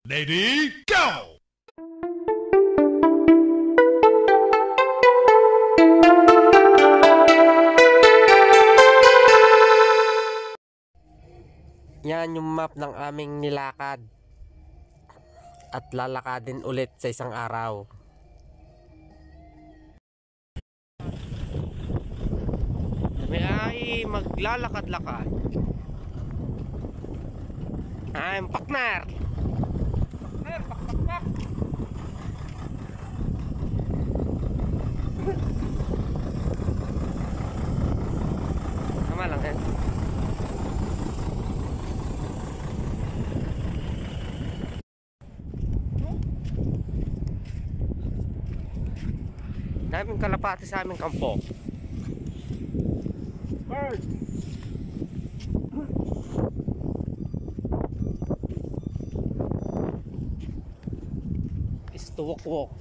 Ready, go! Yan yung map ng aming nilakad at lalakadin ulit sa isang araw. Kami ay maglalakad-lakad. I'm partner. Pak. Tama lang yan. Daming kalapati sa aming kampo. Bird! Is to walk.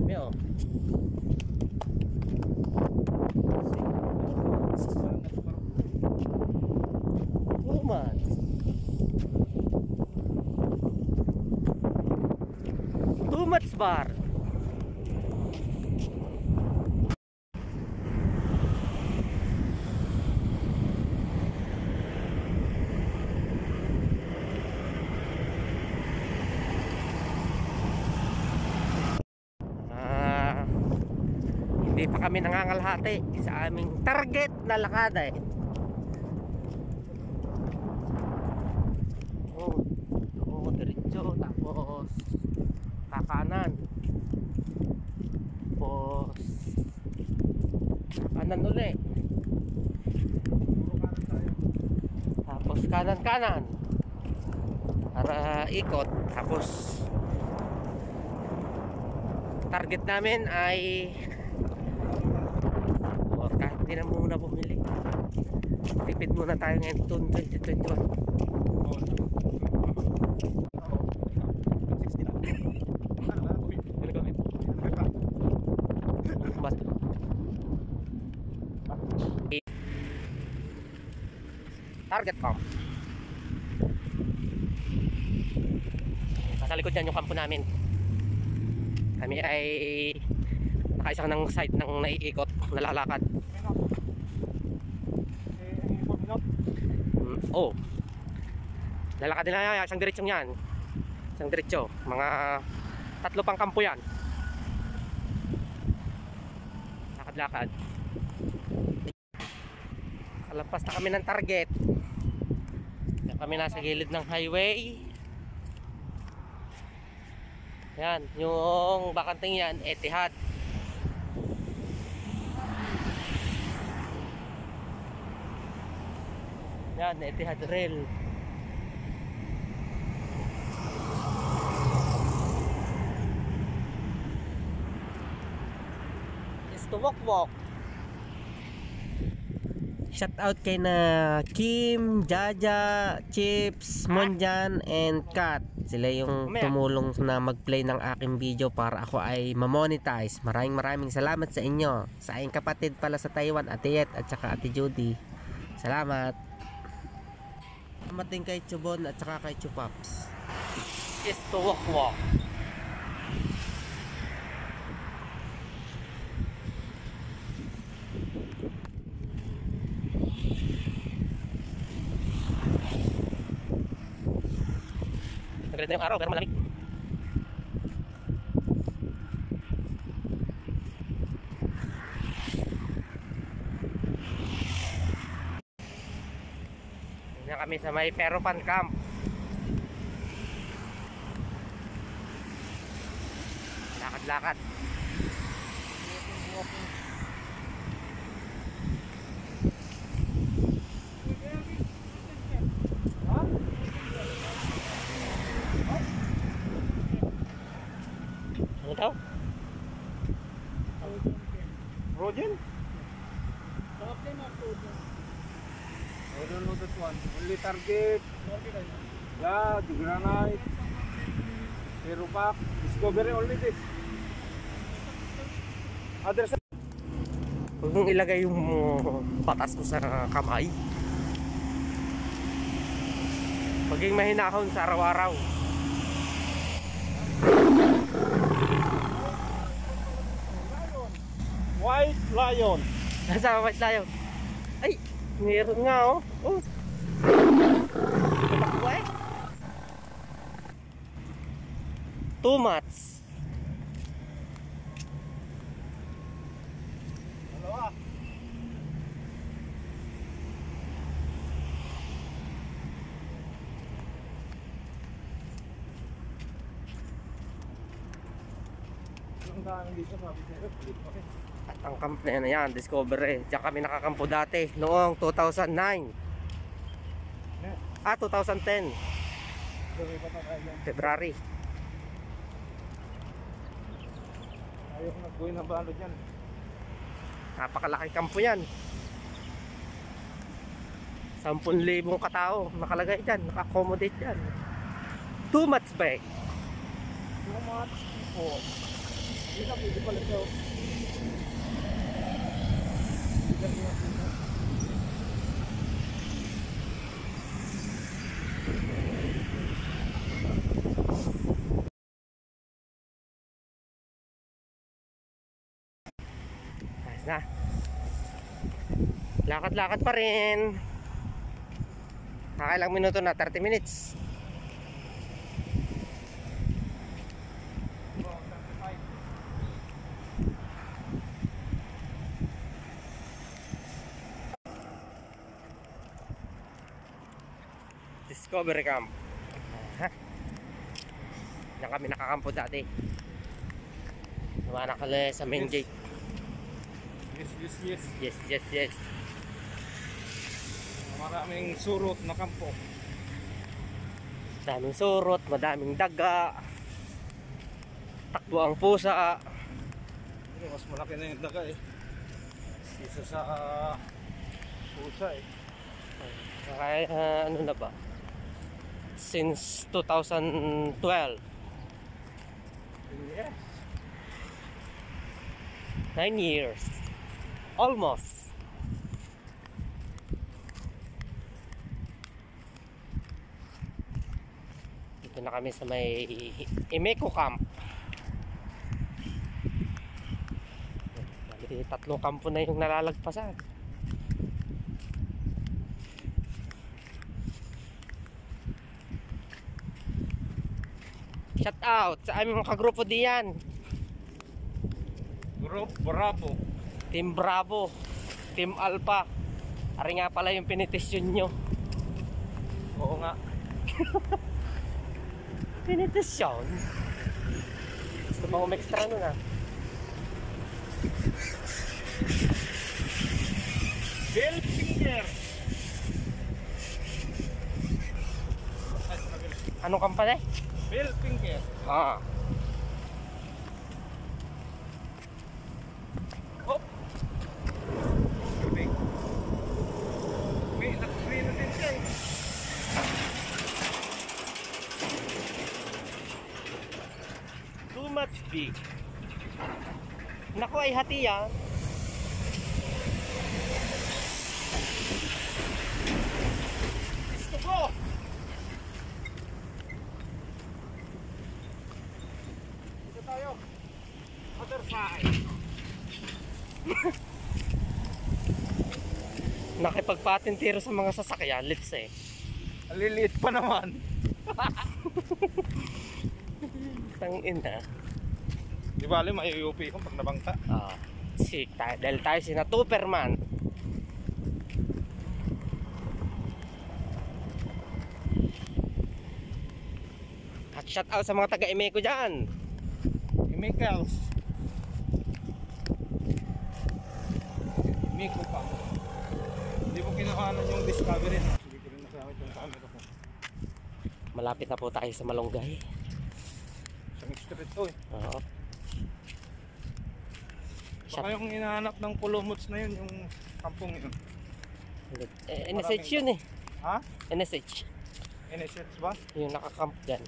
Yo. 2 months bar. Hindi pa kami nangangalhati sa aming target na lakada eh. Diretso tapos kakanan. Tapos kanan uli. Tapos kanan para ikot. Tapos target namin ay kahit hindi na muna bumili, tipid muna tayo ngayon 2021. Target pump. Nasa likod yan yung kampo namin. Kami ay nakaisang ng site ng naiikot, nalalakad. Oh. Lalakad nila isang diretsong yan. Isang diretso. Mga 3 pang kampo yan. Lakad-lakad. Kalampas na kami ng target. Kami nasa gilid ng highway. Yan, yung bakanting yan, Etihad. Yan, Etihad Rail. Is to walk. Shout out kay na Kim, Jaja, Chips, Monjan, and Kat. Sila yung tumulong na mag-play ng aking video para ako ay ma-monetize. Maraming salamat sa inyo. Sa aking kapatid pala sa Taiwan, Ate Yet at saka Ate Judy. Salamat. Salamat din kay Chubon at saka kay Chupaps. Is to walk. Naganda yung araw pero malamig. Yan kami sa may Peropan Camp. Lakad-lakad. Ano daw? Rogen? I don't know that one. Only target. Yeah, the granite. Zero pack. Discovery only this. Other side. Huwag mong ilagay yung patas mo sa kamay. Maging mahinahon sa araw-araw. White lion. Nasa white lion. Ay, meron nga oh. Oh. Tatakbo eh. Too much. Dalawa. Ang dami dito, sabi sa'yo, ulit pa rin. At ang camp na yan, Discovery. Diyan kami nakakampo dati noong 2009. 2010 Dami pa tayo dyan. February. Ayaw ko nag-buhay ng balod yan. Napakalaki kampo yan. 10,000 katao nakalagay dyan, naka-accommodate dyan. Too much ba eh? Too much people. Hindi na pwede pala ito. Ayos na. Lakad-lakad pa rin. Nakailang minuto na, 30 minutes. Discovery Camp. Diyan kami nakakampo dati. Naman nakala sa main gate. Yes. Yes. Maraming surot na kampo. Daming surot, madaming daga. Takbo ang pusa. Mas malaki na yung daga eh. Isa sa pusa eh. Kaya ano na ba? Since 2012. Yes. 9 years. Almost. Dito na kami sa may Imeco Camp. Bali, 3 kampo na yung nalalagpasan. Shout out sa aming mga kagrupo diyan. Group Bravo. Team Bravo, Team Alpha. Ari nga pala yung pinitisyon nyo. Oo nga. Pinitisyon? Gusto ba umextra nun ah? Bill Finger. Anong kampanya? Bill Finger. Ah. Hop. May nag-free na din siya eh. Too much big. Naku ay hati yan. Gusto ko. Dito tayo. Other side. Nakipagpatintiro sa mga sasakyan, lips eh. Aliliit pa naman. Tangina. Di bali, may-UP kung pag nabangta. Ah, dahil tayo sina Superman. At shout out sa mga taga-Imeco dyan. Chemicals. Miko pa. Hindi mo kinahanan yung Discovery. Hindi ko rin nasamit yung camera ko. Malapit na po tayo sa Malunggay. Isang street to eh. Oo. Baka yung hinahanap ng Pulumots na yun, yung kampong yun. NSH yun eh. Ha? NSH. NSX ba? Yung nakakamp dyan.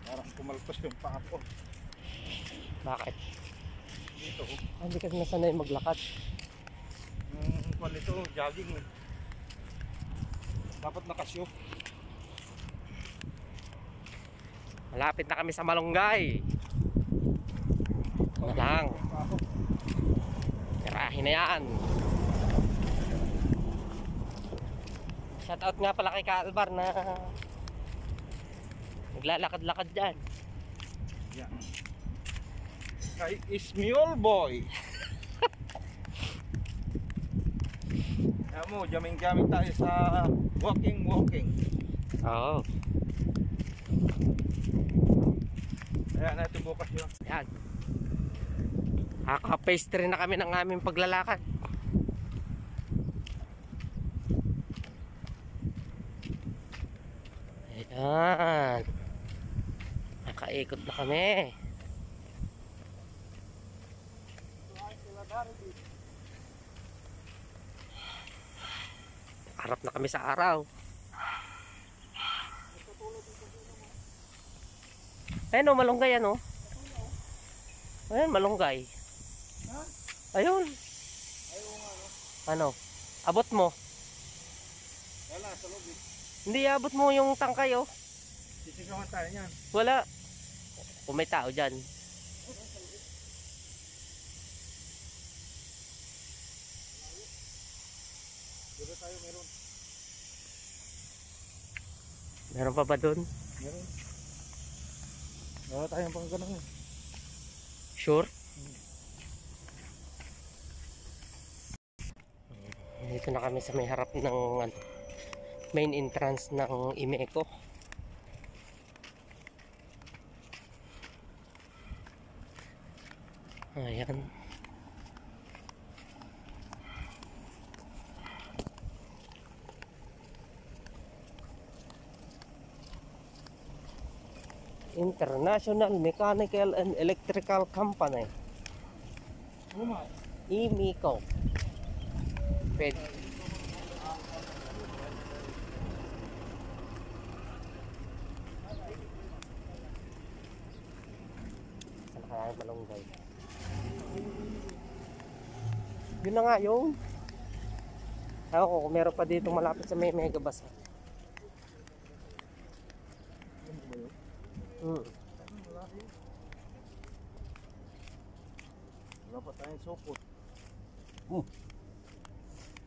Parang pumalpos yung paa ko. Bakit? dito. Hindi kasi nasanay maglakad. Yung kwan nito, jogging. Dapat nakasyo. Malapit na kami sa Malunggay. Ano lang. Tirahin na yan. Shoutout nga pala kay Kalbar na naglalakad-lakad dyan. Yeah. Kay Ismiol Boy. Kaya mo, jaming-jaming tayo sa walking. Oo. Ayan, ito bukas yun. Yan. Nakaka-pastry na kami ng aming paglalakad. Ayan. Nakaikot na kami. Harap na kami sa araw. Ayun o, malunggay yan o. Ayun, malunggay. Ayun. Ano? Abot mo. Wala, sa loob eh. Hindi, abot mo yung tangkay oh. Sisigawan tayo niyan. Wala. Kung may tao dyan. Dito tayo meron. Meron pa ba dun? Meron. Wala tayong pang ganun. Sure? Dito na kami sa may harap ng main entrance ng Imeco. Ayan. International Mechanical and Electrical Company. Imeco. Pwede. Saan kaya yung malunggay? Yun na nga yun. Ako kung meron pa dito malapit sa may Mega Bazaar. Wala pa tayong sukot.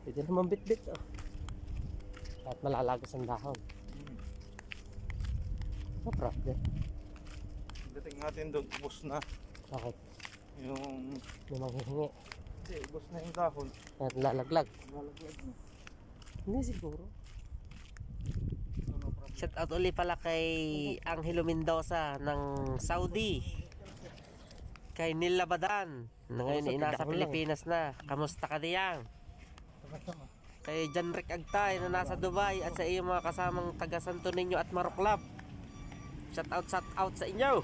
Pwede naman bit-bit oh. At malalagos ang dahon. No problem. Dating natin doon, ubos na Bakit? yung... May manghihingi. Hindi, ubos na yung dahon. At lalaglag. Lalaglag na. Hindi siguro. No problem. Shout out ulit pala kay Angelo Mendoza ng Saudi. Kay Neil Labadan na ngayon ay nasa Pilipinas na. Kamusta ka diyang? Kay John Rick Agtay na nasa Dubai at sa iyong mga kasamang taga Santo Niño at Maroklab. Shout out sa inyo.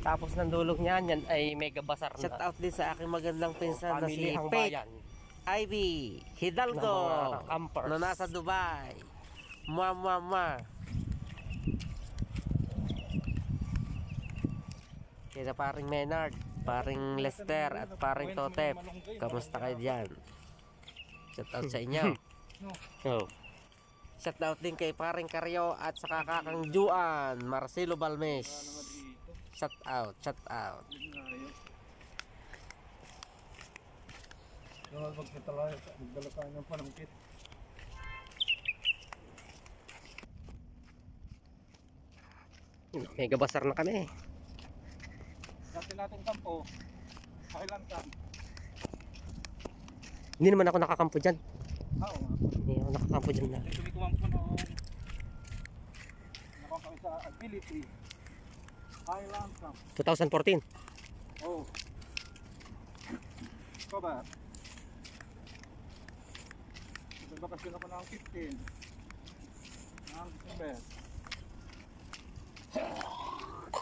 Tapos ng dulog niyan, yan ay Mega Bazaar na. Shout out din sa aking magandang pinsan na si Faith Ivy Hidalgo na nasa Dubai. Mama. Kaya paring Menard, paring Lester at paring Totep. Kamusta kayo dyan? Shout out sa inyo. Oh. Shout out din kay paring Karyo at sa kakakang Juan Marcelo Balmes. Shout out. Magdala tayo ng panangkit. Mega Bazaar na kami. Dati natin kampo, kailan kam? Hindi naman ako nakakampo dyan. Oo. Hindi ako nakakampo dyan na. Ito kumampo noong nakakami sa Ability Highland Camp. 2014. Oh. Cover. Nagbakasyon ako ng 15 ng December.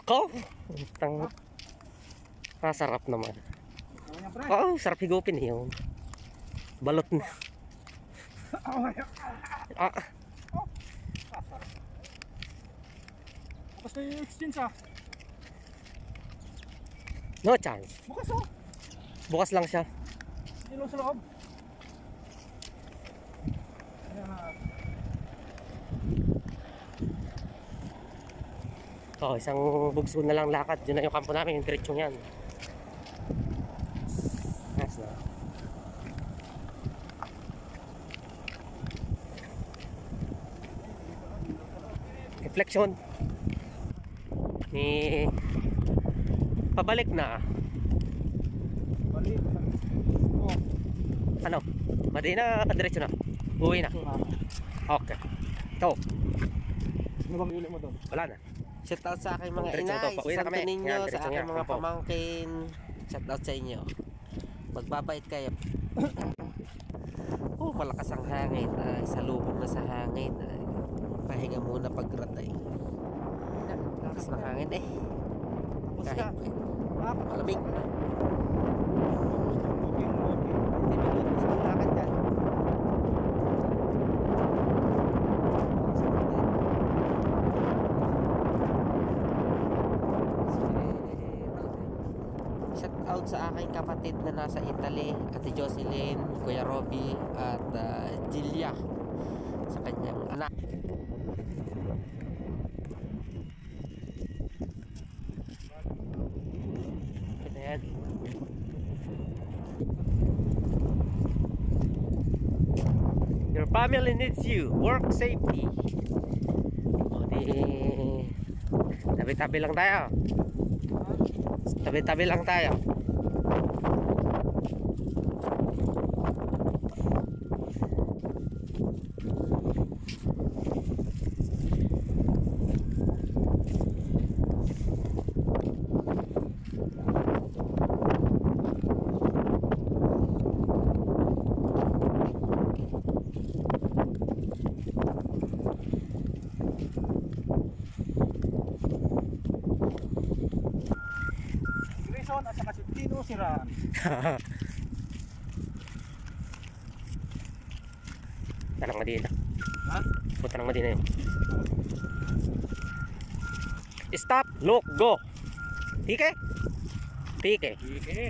Ko? Sarap naman. Ano yan, pre? Oh, sarap higupin yun. Balot na. Oh my God. Ah, Oh, kasar. Bukas na yung exchange ah. no chance. Bukas oh. Bukas lang siya. Hindi lang sa loob. Ayan na. Oh, isang bugso na lang lakad. Yun na yung kampo namin, yung diretsong yan. Nice na. Reflection. Ni pabalik na. Balik. Oh, Ano? Madi na, diretso na. Uwi na. ito na. Okay. Ito. Ano bang huli mo doon? Wala na. Shout out sa aking mga Diretso inay, to, pauwi na sa kami. Santo Niño, Yan, sa diretso aking nga, mga kampo. pamangkin. Shout out sa inyo. Magbabait kayo. Oh, malakas ang hangin. Ay, salubong na sa hangin. Ay, pahinga muna pagratay. Lakas ng hangin eh. Tapos Kahit ka. malamig. Walking. 20 minutos ng lakad yan. Shout out sa aking kapatid na nasa Italy, Ate Jocelyn, Kuya Robby at Jilia sa kanyang anak. Ito yan. Your family needs you. Work safety. O di tabi-tabi lang tayo. Tabi-tabi lang tayo. Grayson at saka si Tino Siraan. Punta ng Medina. Ha? Punta ng Medina yun. Stop, look, go. Tike? Tike. Sige.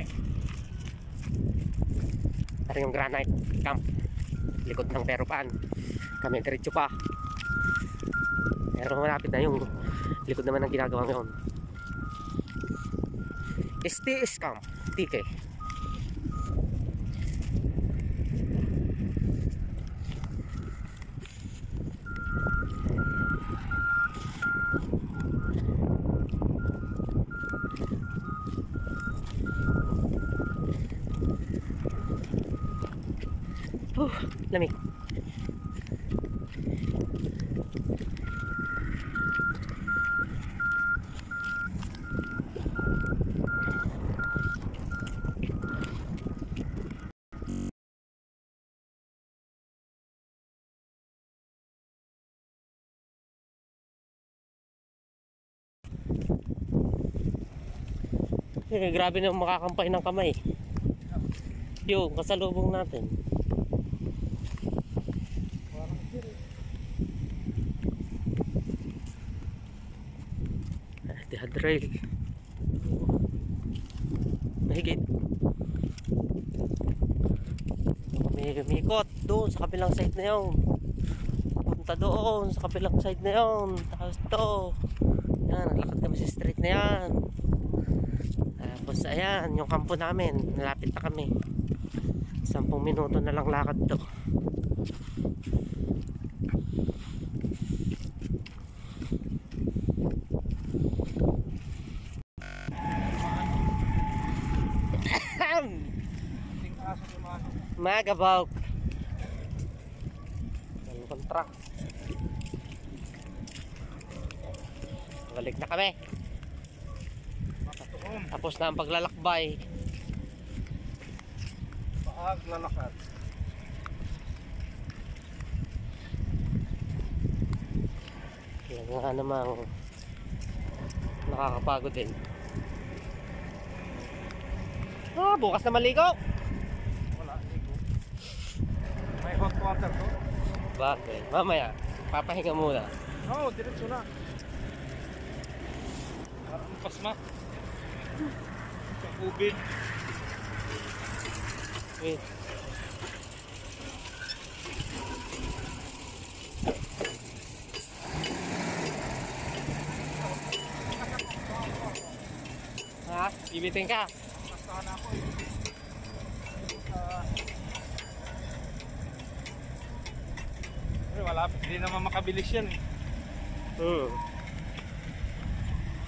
Tara yung granite camp. Likod ng Perupan. Kami diretso pa. Pero malapit na yung likod naman ng ginagawa ngayon. STS camp. Tike. Lamig. Grabe na makakampay ng kamay. Yung kasalubong natin. Trail. Mahigit. May umikot doon sa kabilang side na yun. Punta doon sa kabilang side na yun. Tapos to. Yan, naglakad kami sa street na yan. Tapos ayan, yung kampo namin. Nalapit na kami. 10 minuto na lang lakad to. Magabaw. Ang kontra. Balik na kami. Tapos na ang paglalakbay. Paglalakad. Yan nga namang nakakapagod din. Bukas na maligo. Wala, ligo. May hot water to. Bakit? Mamaya, papahinga muna. Oo, diretso na. Parang pasma. Sa ubin. Wait. Ha? Ibitin ka? Nasaan ako eh. Malapit. Hindi naman makabilis yan eh.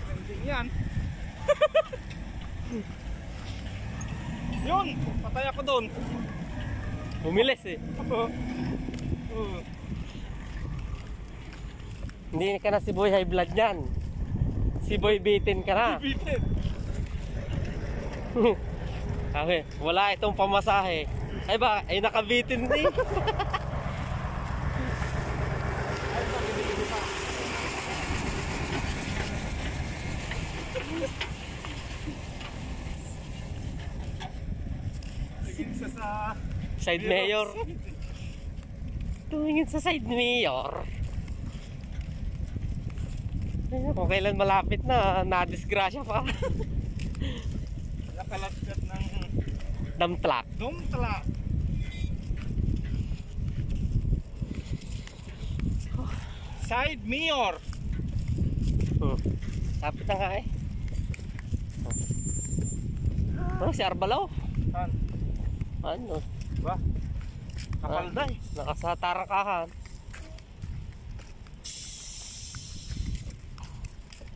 Trending yan. Yun! Patay ako doon. Bumilis eh. Hindi ka na si Boy High Blood yan. Si Boy Bitin ka na. Bitin. Okay, wala itong pamasahe. Ay ba, ay nakabitin din. Sa Side mayor. Tumingin sa side mayor. Kung kailan malapit na, nadisgrasya pa. nakalaskat ng Damtlak. dumtla. Side mayor. Lapit na nga eh. Oh, si Arbalaw. Saan? Ano? Ba? Kapalday. Nakasatarakahan.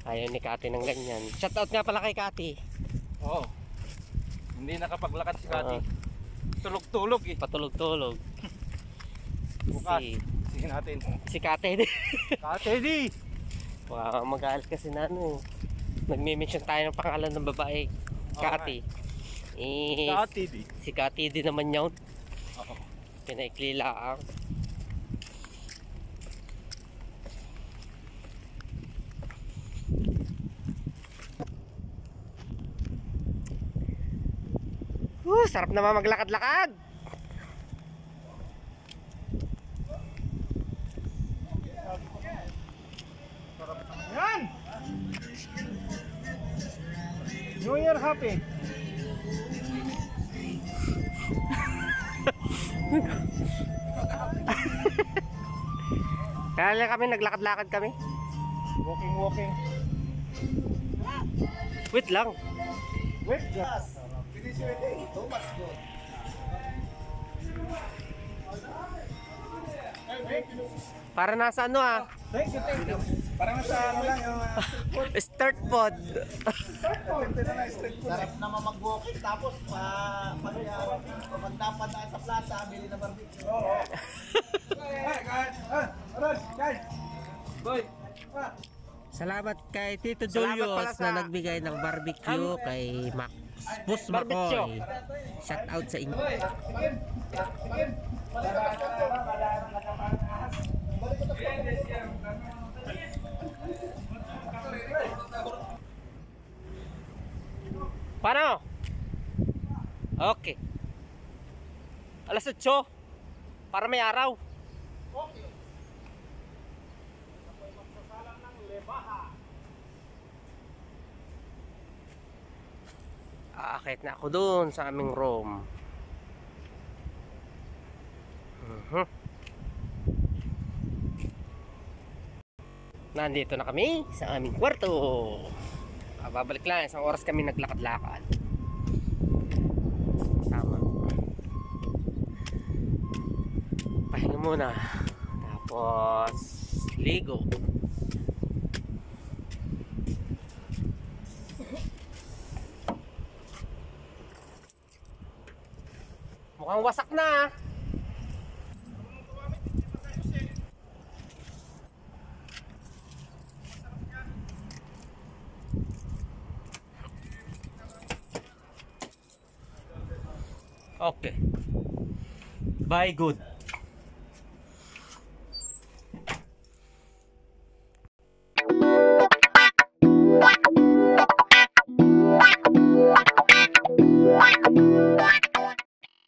Ayaw ni Kati ng ganyan. Shoutout nga pala kay Kati. Oo. Hindi nakapaglakad si Kati. Oo. Tulog-tulog eh. Patulog-tulog. Bukas. Sige natin. Si Kati din. Kati di. Baka mag-aalis kasi na ano. Nagme-mention tayo ng pangalan ng babae. Kati. Eh, Kati di. si Kati din naman yun. Oo. Pinaikli lang. Sarap naman maglakad-lakad. Yan! New Year happy! Kaya kami naglakad-lakad kami. Walking. Wait lang. Wait, yes. Finish your day. So much good. Para nasa ano ah. Thank you. Parang nasa ano lang yung Start pod. Sarap naman mag-walking tapos magdapadaan sa plaza, bili na barbecue. Oo. Guys. Boy. Salamat kay Tito Salamat Julius pala sa- na nagbigay ng barbecue kay Mac Bus Barbecue. Macoy. Shout out sa inyo. Paano? Okay. Alas 8. Para may araw. Aakit na ako doon sa aming room. Nandito na kami sa aming kwarto. Babalik lang, isang oras kami naglakad-lakad. Tama. Pahinga muna. Tapos ligo. Mukhang wasak na. Okay. Bye, good.